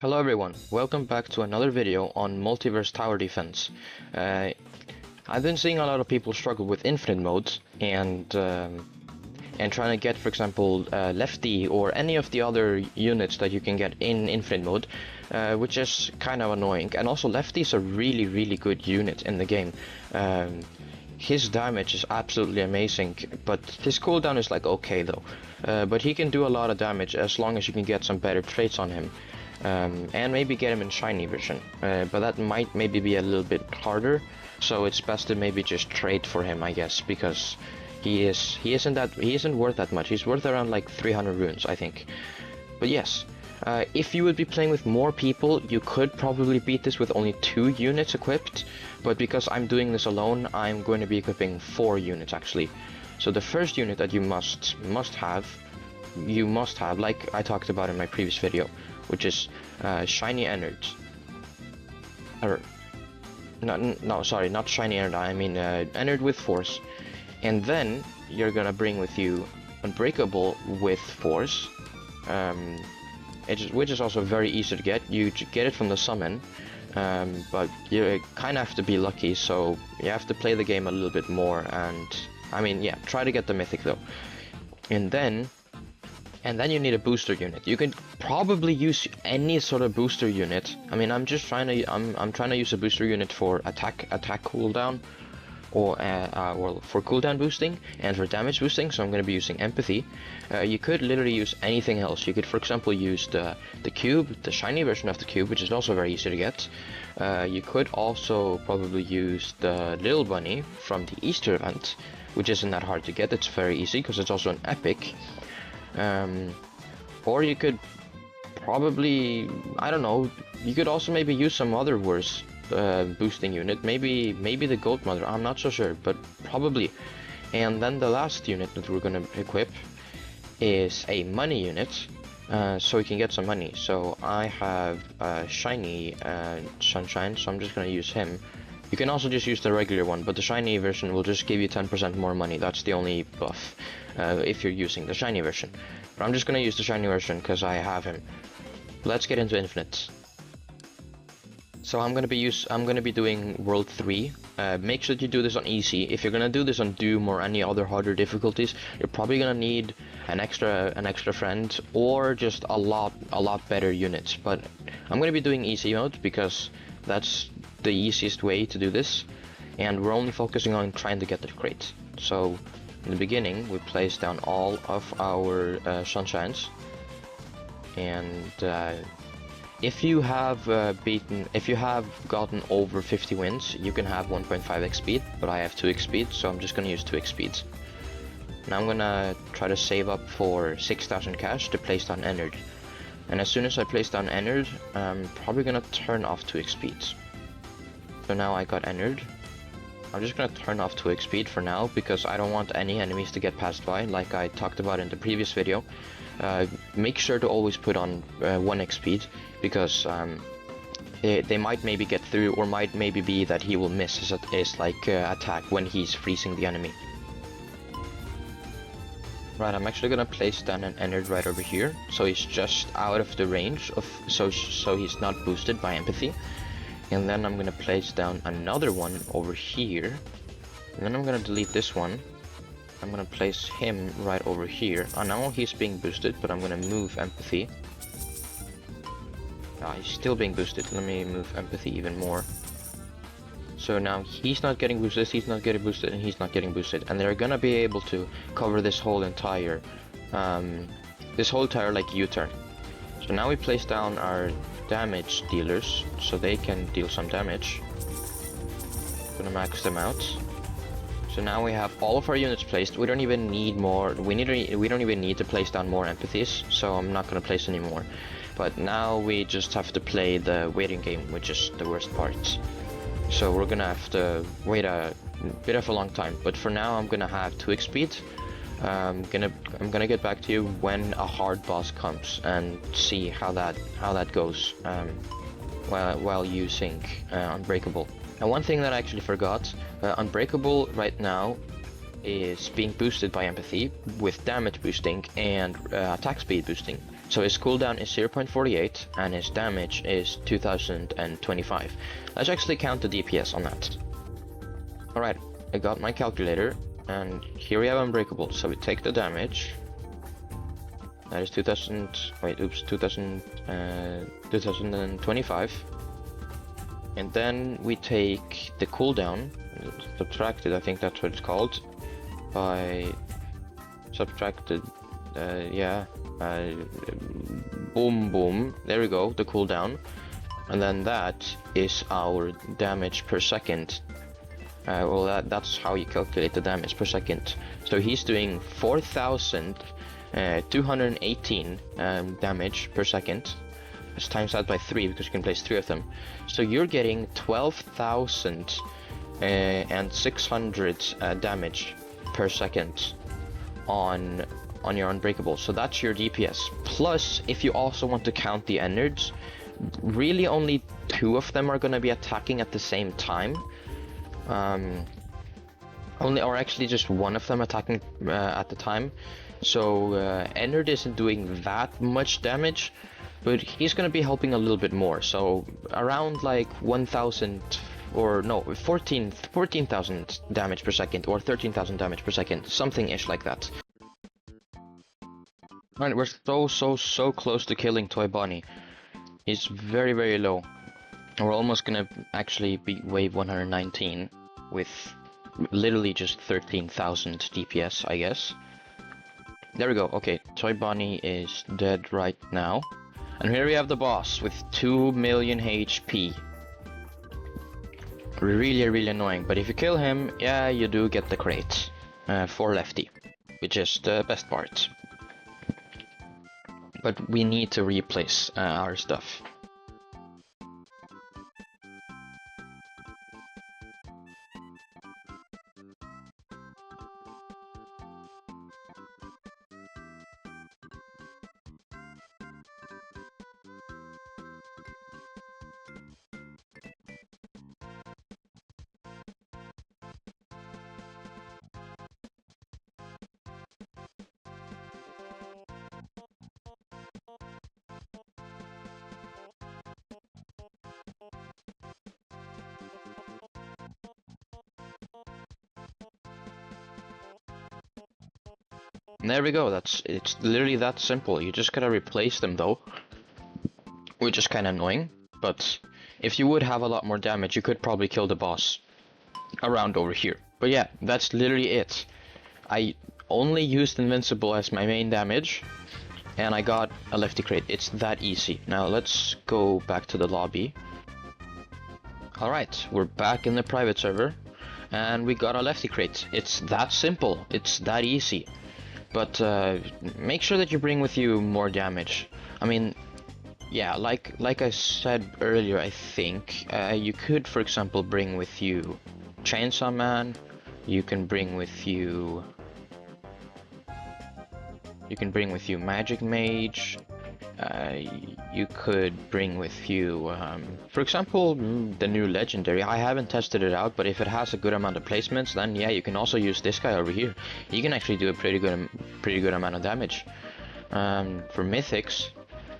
Hello everyone, welcome back to another video on Multiverse Tower Defense. I've been seeing a lot of people struggle with infinite modes and trying to get, for example, Lefty or any of the other units that you can get in infinite mode, which is kind of annoying. And also Lefty is a really good unit in the game. His damage is absolutely amazing, but his cooldown is like okay though. But he can do a lot of damage as long as you can get some better traits on him. And maybe get him in shiny version, but that might maybe be a little bit harder, so it's best to maybe just trade for him, I guess, because he isn't worth that much. He's worth around like 300 runes, I think. But yes, if you would be playing with more people, you could probably beat this with only 2 units equipped, but because I'm doing this alone, I'm going to be equipping 4 units actually. So the first unit that you must have, like I talked about in my previous video, which is Shiny Ennard. Or no, sorry, not Shiny Ennard. I mean Ennard with Force. And then you're gonna bring with you Unbreakable with Force, which is also very easy to get. You get it from the summon, but you kind of have to be lucky. So you have to play the game a little bit more. And I mean, yeah, try to get the Mythic though. And then you need a booster unit. You can probably use any sort of booster unit. I mean, I'm trying to use a booster unit for attack cooldown, or for cooldown boosting and for damage boosting. So I'm going to be using Empathy. You could literally use anything else. You could, for example, use the cube, the shiny version of the cube, which is also very easy to get. You could also probably use the little bunny from the Easter event, which isn't that hard to get. It's very easy because it's also an epic. Or you could probably, I don't know, you could also maybe use some other worse boosting unit, maybe the Goat Mother, I'm not so sure, but probably. And then the last unit that we're gonna equip is a money unit, so we can get some money. So I have Shiny Sunshine, so I'm just gonna use him. You can also just use the regular one, but the shiny version will just give you 10% more money. That's the only buff if you're using the shiny version. But I'm just gonna use the shiny version because I have him. Let's get into infinite. So I'm gonna be doing World 3. Make sure that you do this on easy. If you're gonna do this on Doom or any other harder difficulties, you're probably gonna need an extra friend or just a lot better units. But I'm gonna be doing easy mode because that's the easiest way to do this, and we're only focusing on trying to get the crate. So in the beginning we place down all of our sunshines, and if you have gotten over 50 wins, you can have 1.5x speed, but I have 2x speed, so I'm just gonna use 2x speeds. Now I'm gonna try to save up for 6,000 cash to place down Ennard. And as soon as I place down Ennard, I'm probably gonna turn off 2x speeds. So now I got Ennard. I'm just gonna turn off 2x speed for now because I don't want any enemies to get passed by, like I talked about in the previous video. Make sure to always put on 1x speed because they might maybe get through, or might maybe be that he will miss his attack when he's freezing the enemy. Right, I'm actually gonna place down an Ennard right over here, so he's just out of the range of, so he's not boosted by Empathy. And then I'm gonna place down another one over here, and then I'm gonna delete this one. I'm gonna place him right over here. I know he's being boosted, but I'm gonna move Empathy. He's still being boosted. Let me move Empathy even more. So now he's not getting boosted, he's not getting boosted, and he's not getting boosted, and they're gonna be able to cover this whole entire like U-turn. So now we place down our damage dealers so they can deal some damage. Gonna max them out. So now we have all of our units placed. We don't even need more. We don't even need to place down more empathies. So I'm not gonna place any more. But now we just have to play the waiting game, which is the worst part. So we're gonna have to wait a bit of a long time. But for now, I'm gonna have 2x speed. I'm gonna get back to you when a hard boss comes and see how that goes while using Unbreakable. And one thing that I actually forgot, Unbreakable right now is being boosted by Empathy with damage boosting and attack speed boosting. So his cooldown is 0.48 and his damage is 2025. Let's actually count the DPS on that. Alright, I got my calculator, and here we have Unbreakable. So we take the damage. That is 2025. And then we take the cooldown, subtracted, I think that's what it's called, by subtracted, boom boom, there we go, the cooldown. And then that is our damage per second. That's how you calculate the damage per second. So he's doing 4,218 damage per second. Let's times that by 3 because you can place 3 of them. So you're getting 12,600 damage per second on your Unbreakable. So that's your DPS. Plus, if you also want to count the Innards, really only 2 of them are going to be attacking at the same time. Or actually just 1 of them attacking at the time. So Ennard isn't doing that much damage, but he's gonna be helping a little bit more. So around like 1,000 or no, 14,000 damage per second or 13,000 damage per second, something ish like that. Alright, we're so close to killing Toy Bonnie. He's very low. We're almost gonna actually beat wave 119 with literally just 13,000 DPS, I guess. There we go. Okay, Toy Bonnie is dead right now. And here we have the boss with 2 million HP. Really annoying, but if you kill him, yeah, you do get the crate for Lefty, which is the best part. But we need to replace our stuff. And there we go, it's literally that simple. You just gotta replace them though, which is kinda annoying, but if you would have a lot more damage, you could probably kill the boss around over here. But yeah, that's literally it. I only used Invincible as my main damage, and I got a Lefty crate. It's that easy. Now let's go back to the lobby. Alright, we're back in the private server, and we got a Lefty crate. It's that simple, it's that easy. But make sure that you bring with you more damage. I mean, yeah, like I said earlier, I think you could, for example, bring with you Chainsaw Man. You can bring with you Magic Mage. You could bring with you, for example, the new Legendary. I haven't tested it out, but if it has a good amount of placements, then yeah, you can also use this guy over here. He can actually do a pretty good amount of damage. For Mythics,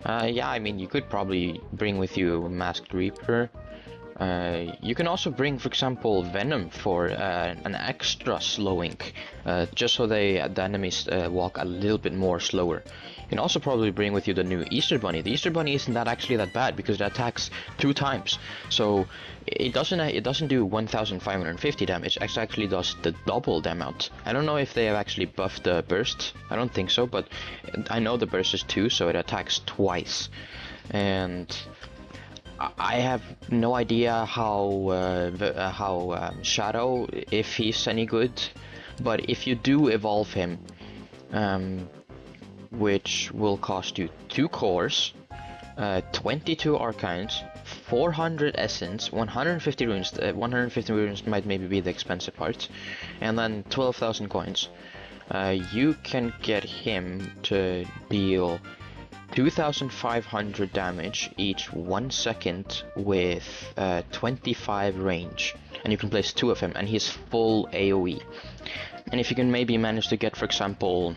yeah, I mean, you could probably bring with you Masked Reaper. You can also bring, for example, Venom for an extra slowing, just so the enemies walk a little bit more slower. You can also probably bring with you the new Easter Bunny. The Easter Bunny isn't actually that bad because it attacks 2 times, so it doesn't do 1,550 damage. It actually does the double the amount. I don't know if they have actually buffed the burst. I don't think so, but I know the burst is 2, so it attacks twice. And I have no idea how Shadow, if he's any good, but if you do evolve him, which will cost you 2 cores, 22 arcines, 400 essence, 150 runes. 150 runes might maybe be the expensive part, and then 12,000 coins. You can get him to deal 2,500 damage each 1 second with 25 range, and you can place 2 of him, and he's full AoE. And if you can maybe manage to get, for example,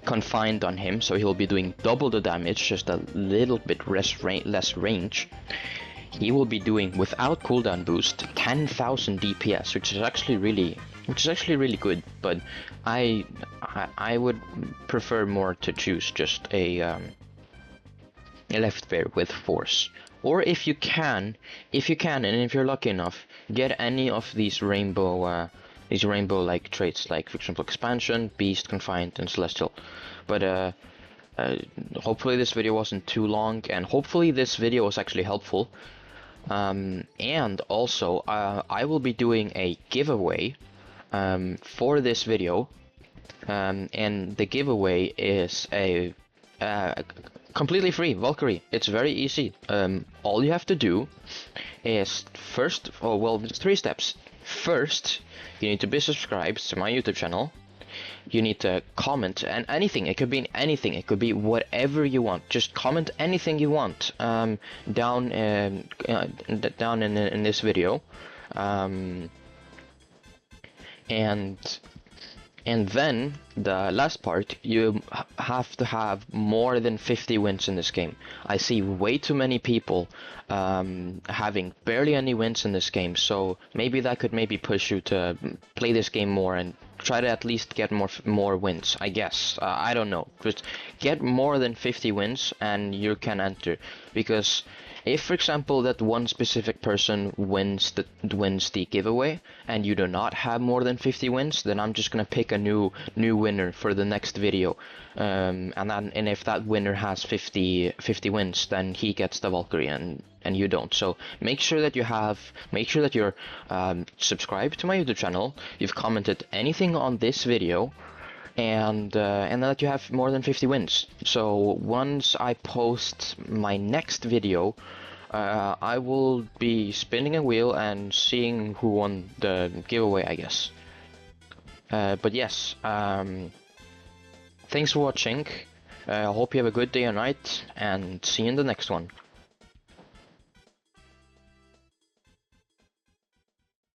confined on him, so he'll be doing double the damage, just a little bit less range. He will be doing, without cooldown boost, 10,000 DPS, which is actually really good. But I would prefer more to choose just a left bear with force. Or if you can, and if you're lucky enough, get any of these rainbow like traits, like for example expansion, beast, confined, and celestial. But hopefully this video wasn't too long, and hopefully this video was actually helpful. And also, I will be doing a giveaway for this video, and the giveaway is a completely free Valkyrie. It's very easy. All you have to do is first, oh well, there's 3 steps. First, you need to be subscribed to my YouTube channel. You need to comment, and anything, it could be anything, it could be whatever you want. Just comment anything you want down in this video, and then the last part, you have to have more than 50 wins in this game. I see way too many people having barely any wins in this game, so maybe that could push you to play this game more and try to at least get more wins, I guess. I don't know. Just get more than 50 wins and you can enter. Because if, for example, that one specific person wins the giveaway and you do not have more than 50 wins, then I'm just gonna pick a new winner for the next video. And if that winner has 50 wins, then he gets the Valkyrie and you don't. So make sure that you're subscribed to my YouTube channel, you've commented anything on this video, and that you have more than 50 wins. So once I post my next video, I will be spinning a wheel and seeing who won the giveaway, I guess. But yes, thanks for watching. I hope you have a good day or night, and see you in the next one.